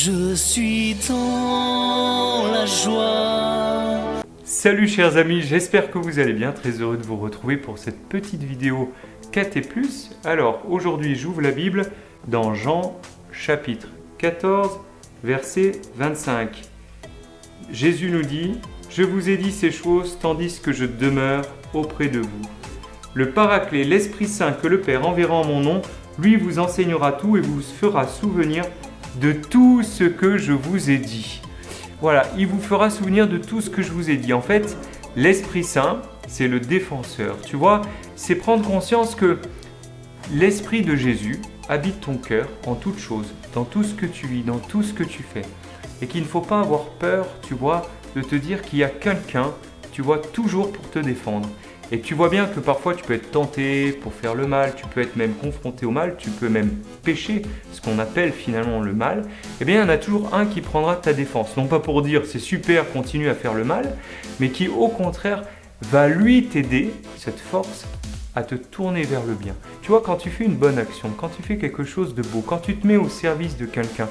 Je suis dans la joie. Salut chers amis, j'espère que vous allez bien, très heureux de vous retrouver pour cette petite vidéo KT+. Alors aujourd'hui j'ouvre la Bible dans Jean chapitre 14 verset 25. Jésus nous dit « Je vous ai dit ces choses tandis que je demeure auprès de vous. Le Paraclet, l'Esprit Saint que le Père enverra en mon nom, lui vous enseignera tout et vous fera souvenir de tout ce que je vous ai dit. » Voilà, il vous fera souvenir de tout ce que je vous ai dit. En fait, l'Esprit Saint, c'est le défenseur. Tu vois, c'est prendre conscience que l'Esprit de Jésus habite ton cœur en toutes choses, dans tout ce que tu vis, dans tout ce que tu fais. Et qu'il ne faut pas avoir peur, tu vois, de te dire qu'il y a quelqu'un, tu vois, toujours pour te défendre. Et tu vois bien que parfois tu peux être tenté pour faire le mal, tu peux être même confronté au mal, tu peux même pécher, ce qu'on appelle finalement le mal. Eh bien, il y en a toujours un qui prendra ta défense. Non pas pour dire c'est super, continue à faire le mal, mais qui au contraire va lui t'aider, cette force, à te tourner vers le bien. Tu vois, quand tu fais une bonne action, quand tu fais quelque chose de beau, quand tu te mets au service de quelqu'un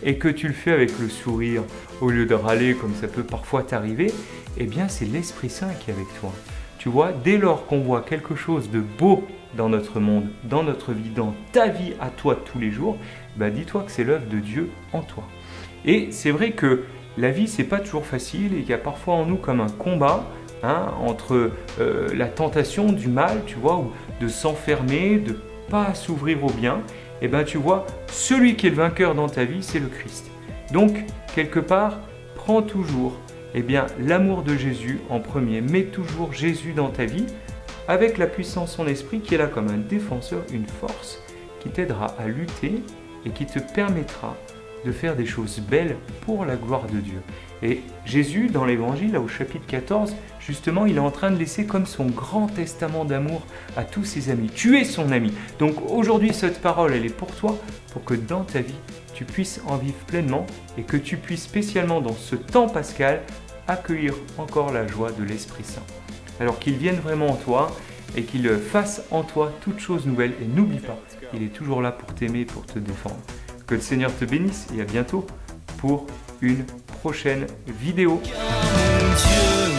et que tu le fais avec le sourire au lieu de râler comme ça peut parfois t'arriver, eh bien c'est l'Esprit Saint qui est avec toi. Tu vois, dès lors qu'on voit quelque chose de beau dans notre monde, dans notre vie, dans ta vie à toi tous les jours, bah dis-toi que c'est l'œuvre de Dieu en toi. Et c'est vrai que la vie, c'est pas toujours facile et qu'il y a parfois en nous comme un combat entre la tentation du mal, tu vois, ou de s'enfermer, de pas s'ouvrir au bien. Et ben tu vois, celui qui est le vainqueur dans ta vie, c'est le Christ. Donc, quelque part, prends toujours l'amour de Jésus en premier. Mets toujours Jésus dans ta vie avec la puissance de son esprit qui est là comme un défenseur, une force qui t'aidera à lutter et qui te permettra de faire des choses belles pour la gloire de Dieu. Et Jésus, dans l'évangile, là au chapitre 14, justement, il est en train de laisser comme son grand testament d'amour à tous ses amis. Tu es son ami. Donc aujourd'hui, cette parole, elle est pour toi, pour que dans ta vie, tu puisses en vivre pleinement et que tu puisses spécialement dans ce temps pascal accueillir encore la joie de l'Esprit Saint. Alors qu'il vienne vraiment en toi et qu'il fasse en toi toutes choses nouvelles. Et n'oublie pas, il est toujours là pour t'aimer et pour te défendre. Que le Seigneur te bénisse et à bientôt pour une prochaine vidéo. Car mon Dieu